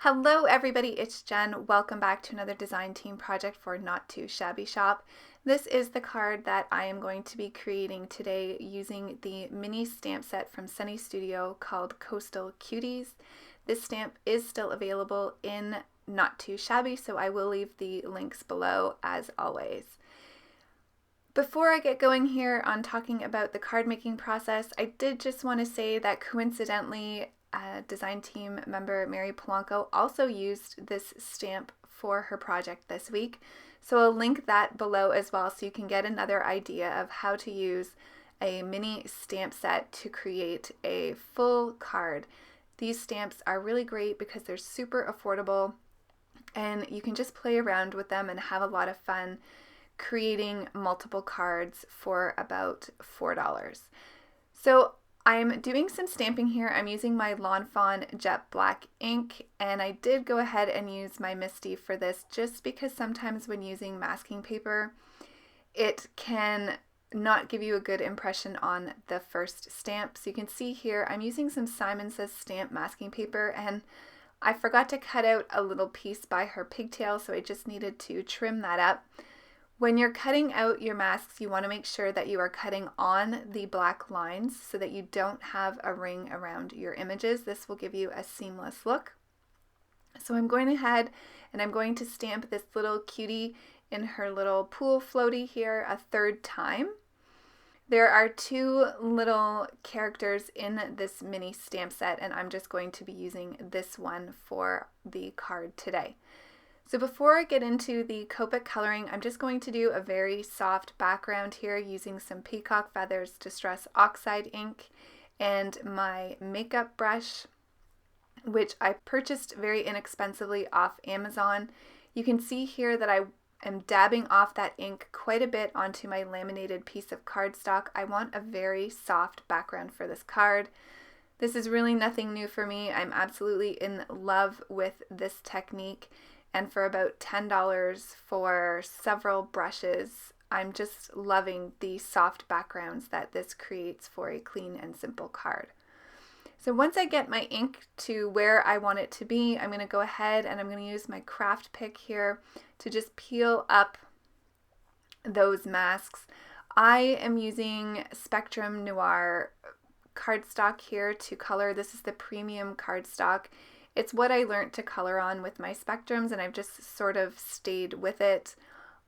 Hello everybody, it's Jen. Welcome back to another design team project for Not Too Shabby Shop. This is the card that I am going to be creating today using the mini stamp set from Sunny Studio called Coastal Cuties. This stamp is still available in Not Too Shabby, so I will leave the links below as always. Before I get going here on talking about the card making process, I did just want to say that coincidentally, design team member Mary Polanco also used this stamp for her project this week. So I'll link that below as well so you can get another idea of how to use a mini stamp set to create a full card. These stamps are really great because they're super affordable and you can just play around with them and have a lot of fun creating multiple cards for about $4. So I'm doing some stamping here. I'm using my Fawn Jet Black ink, and I did go ahead and use my Misti for this just because sometimes when using masking paper, it can not give you a good impression on the first stamp. So you can see here, I'm using some Simon Says Stamp masking paper, and I forgot to cut out a little piece by her pigtail, so I just needed to trim that up. When you're cutting out your masks, you want to make sure that you are cutting on the black lines so that you don't have a ring around your images. This will give you a seamless look. So I'm going ahead and I'm going to stamp this little cutie in her little pool floaty here a third time. There are two little characters in this mini stamp set, and I'm just going to be using this one for the card today. So before I get into the Copic coloring, I'm just going to do a very soft background here using some Peacock Feathers Distress Oxide ink and my makeup brush, which I purchased very inexpensively off Amazon. You can see here that I am dabbing off that ink quite a bit onto my laminated piece of cardstock. I want a very soft background for this card. This is really nothing new for me. I'm absolutely in love with this technique. And for about $10 for several brushes, I'm just loving the soft backgrounds that this creates for a clean and simple card. So once I get my ink to where I want it to be, I'm going to go ahead and I'm going to use my craft pick here to just peel up those masks. I am using Spectrum Noir cardstock here to color. This is the premium cardstock. It's what I learned to color on with my Spectrums, and I've just sort of stayed with it,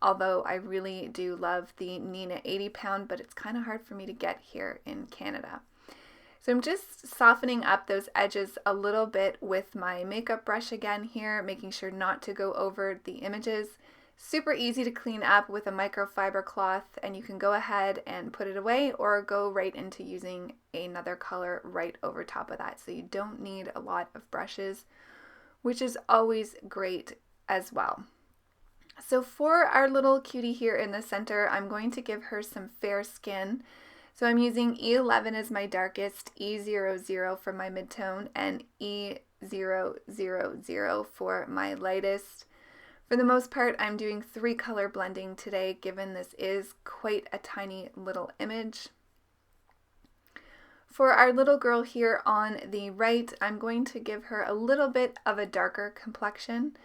although I really do love the Nina 80 pound, but it's kind of hard for me to get here in Canada. So I'm just softening up those edges a little bit with my makeup brush again here, making sure not to go over the images. Super easy to clean up with a microfiber cloth, and you can go ahead and put it away or go right into using another color right over top of that. So you don't need a lot of brushes, which is always great as well. So for our little cutie here in the center, I'm going to give her some fair skin. So I'm using E11 as my darkest, E00 for my midtone, and E000 for my lightest. For the most part, I'm doing 3 color blending today, given this is quite a tiny little image. For our little girl here on the right, I'm going to give her a little bit of a darker complexion.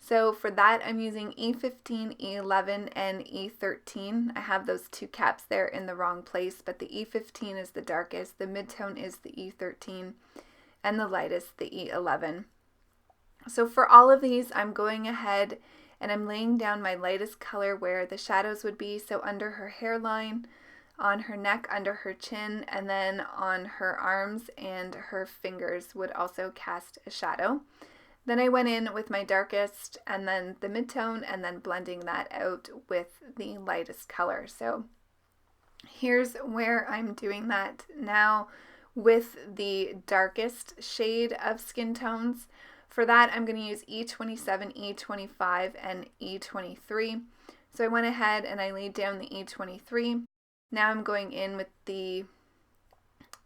So for that, I'm using E15, E11, and E13. I have those 2 caps there in the wrong place, but the E15 is the darkest, the midtone is the E13, and the lightest, the E11. So for all of these, I'm going ahead and I'm laying down my lightest color where the shadows would be. So under her hairline, on her neck, under her chin, and then on her arms and her fingers would also cast a shadow. Then I went in with my darkest and then the midtone and then blending that out with the lightest color. So here's where I'm doing that now with the darkest shade of skin tones. For that, I'm going to use E27, E25, and E23. So I went ahead and I laid down the E23. Now I'm going in with the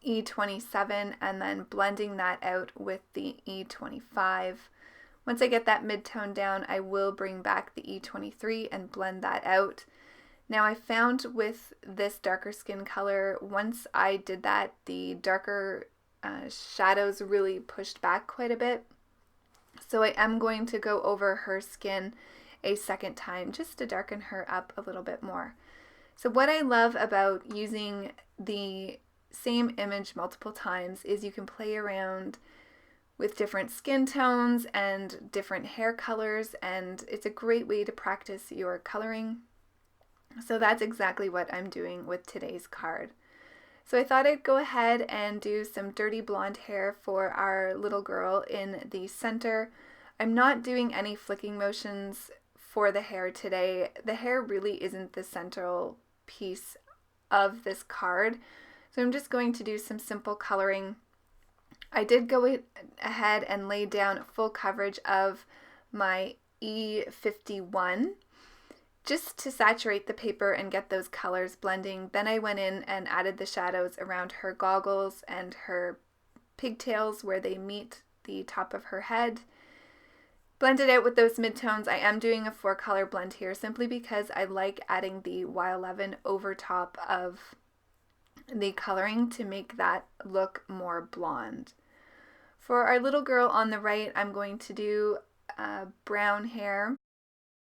E27 and then blending that out with the E25. Once I get that mid-tone down, I will bring back the E23 and blend that out. Now I found with this darker skin color, once I did that, the darker shadows really pushed back quite a bit. So I am going to go over her skin a second time just to darken her up a little bit more. So what I love about using the same image multiple times is you can play around with different skin tones and different hair colors, and it's a great way to practice your coloring. So that's exactly what I'm doing with today's card. So I thought I'd go ahead and do some dirty blonde hair for our little girl in the center. I'm not doing any flicking motions for the hair today. The hair really isn't the central piece of this card, so I'm just going to do some simple coloring. I did go ahead and lay down full coverage of my E51 just to saturate the paper and get those colors blending. Then I went in and added the shadows around her goggles and her pigtails where they meet the top of her head. Blended out with those midtones. I am doing a 4-color blend here simply because I like adding the Y11 over top of the coloring to make that look more blonde. For our little girl on the right, I'm going to do brown hair.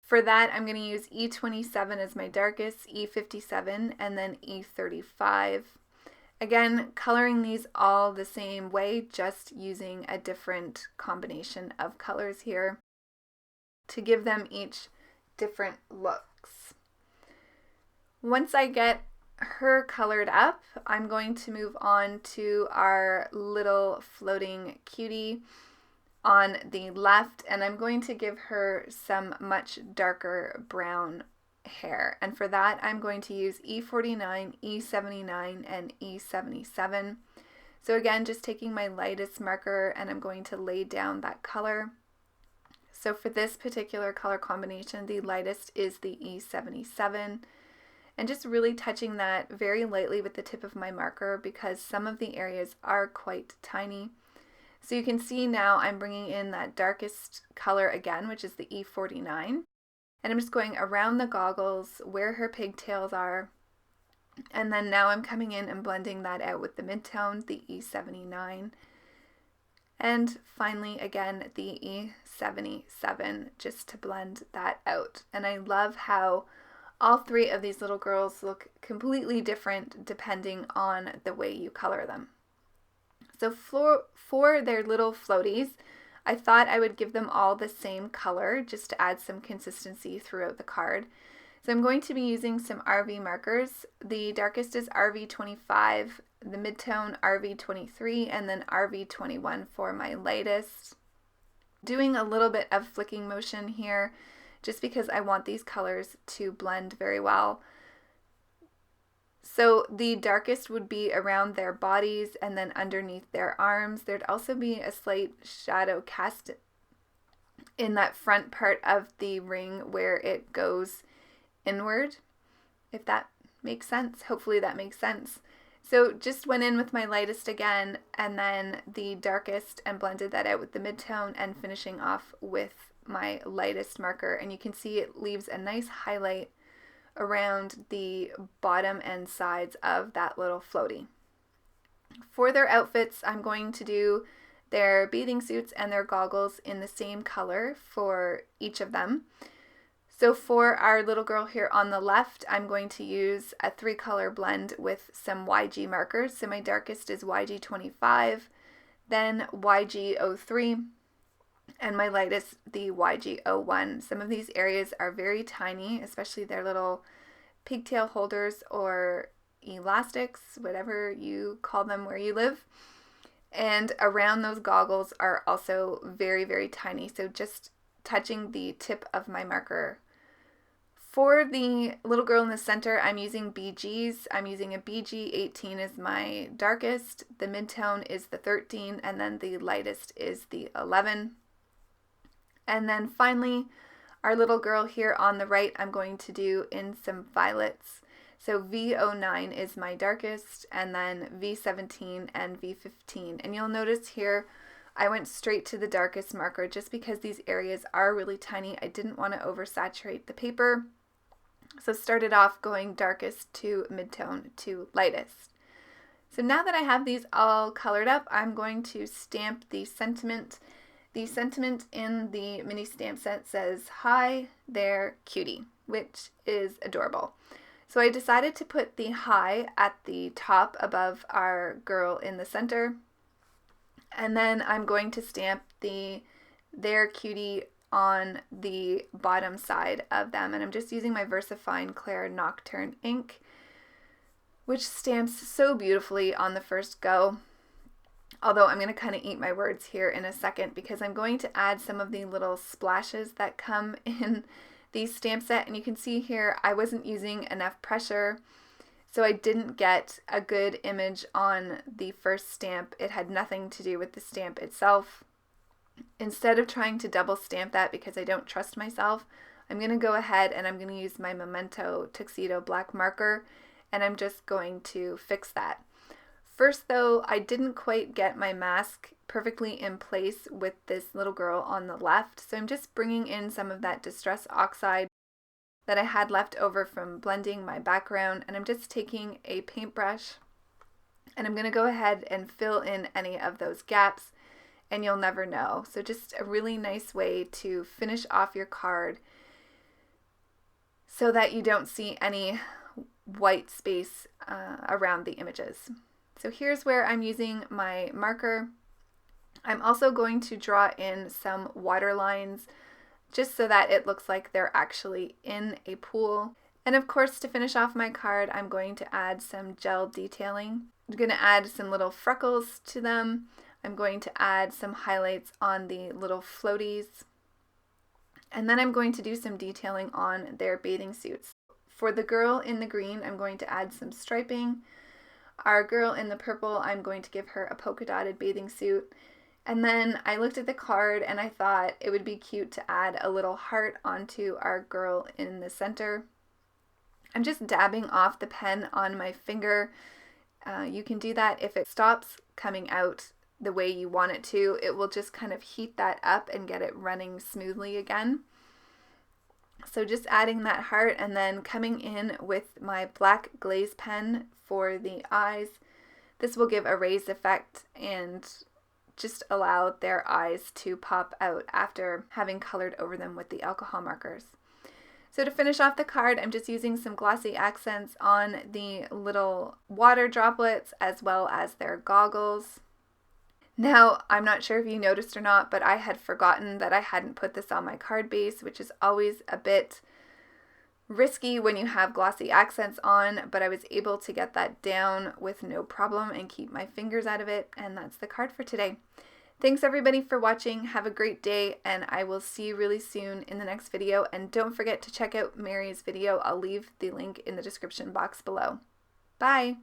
For that, I'm going to use E27 as my darkest, E57, and then E35. Again, coloring these all the same way, just using a different combination of colors here to give them each different looks. Once I get her colored up, I'm going to move on to our little floating cutie on the left, and I'm going to give her some much darker brown hair, and for that I'm going to use E49, E79, and E77. So again, just taking my lightest marker and I'm going to lay down that color. So for this particular color combination, the lightest is the E77, and just really touching that very lightly with the tip of my marker because some of the areas are quite tiny. So you can see now I'm bringing in that darkest color again, which is the E49, and I'm just going around the goggles where her pigtails are, and then now I'm coming in and blending that out with the midtone, the E79, and finally again the E77 just to blend that out. And I love how all three of these little girls look completely different depending on the way you color them. So for their little floaties, I thought I would give them all the same color just to add some consistency throughout the card. So I'm going to be using some RV markers. The darkest is RV25, the midtone RV23, and then RV21 for my lightest. Doing a little bit of flicking motion here just because I want these colors to blend very well. So the darkest would be around their bodies and then underneath their arms. There'd also be a slight shadow cast in that front part of the ring where it goes inward, if that makes sense. Hopefully that makes sense. So just went in with my lightest again and then the darkest and blended that out with the midtone and finishing off with my lightest marker. And you can see it leaves a nice highlight around the bottom and sides of that little floaty. For their outfits, I'm going to do their bathing suits and their goggles in the same color for each of them. So for our little girl here on the left, I'm going to use a 3-color blend with some YG markers. So my darkest is YG25, then YG03, and my lightest, the YG01. Some of these areas are very tiny, especially their little pigtail holders or elastics, whatever you call them where you live. And around those goggles are also very, very tiny. So just touching the tip of my marker. For the little girl in the center, I'm using BGs. I'm using a BG 18 as my darkest. The midtone is the 13, and then the lightest is the 11. And then finally, our little girl here on the right, I'm going to do in some violets. So V09 is my darkest, and then V17 and V15. And you'll notice here, I went straight to the darkest marker just because these areas are really tiny. I didn't want to oversaturate the paper. So started off going darkest to midtone to lightest. So now that I have these all colored up, I'm going to stamp the sentiment. The sentiment in the mini stamp set says, "Hi there, cutie," which is adorable. So I decided to put the hi at the top above our girl in the center. And then I'm going to stamp the "there, cutie" on the bottom side of them. And I'm just using my Versafine Clair Nocturne ink, which stamps so beautifully on the first go. Although I'm going to kind of eat my words here in a second, because I'm going to add some of the little splashes that come in the stamp set. And you can see here I wasn't using enough pressure, so I didn't get a good image on the first stamp. It had nothing to do with the stamp itself. Instead of trying to double stamp that because I don't trust myself, I'm going to go ahead and I'm going to use my Memento Tuxedo black marker, and I'm just going to fix that. First though, I didn't quite get my mask perfectly in place with this little girl on the left, so I'm just bringing in some of that Distress Oxide that I had left over from blending my background, and I'm just taking a paintbrush and I'm going to go ahead and fill in any of those gaps, and you'll never know. So just a really nice way to finish off your card so that you don't see any white space around the images. So here's where I'm using my marker. I'm also going to draw in some water lines just so that it looks like they're actually in a pool. And of course, to finish off my card, I'm going to add some gel detailing. I'm going to add some little freckles to them. I'm going to add some highlights on the little floaties. And then I'm going to do some detailing on their bathing suits. For the girl in the green, I'm going to add some striping. Our girl in the purple, I'm going to give her a polka dotted bathing suit. And then I looked at the card and I thought it would be cute to add a little heart onto our girl in the center. I'm just dabbing off the pen on my finger. You can do that if it stops coming out the way you want it to. It will just kind of heat that up and get it running smoothly again. So just adding that heart, and then coming in with my black glaze pen for the eyes. This will give a raised effect and just allow their eyes to pop out after having colored over them with the alcohol markers. So to finish off the card, I'm just using some glossy accents on the little water droplets as well as their goggles. Now, I'm not sure if you noticed or not, but I had forgotten that I hadn't put this on my card base, which is always a bit risky when you have glossy accents on, but I was able to get that down with no problem and keep my fingers out of it, and that's the card for today. Thanks everybody for watching. Have a great day, and I will see you really soon in the next video. And don't forget to check out Mary's video. I'll leave the link in the description box below. Bye!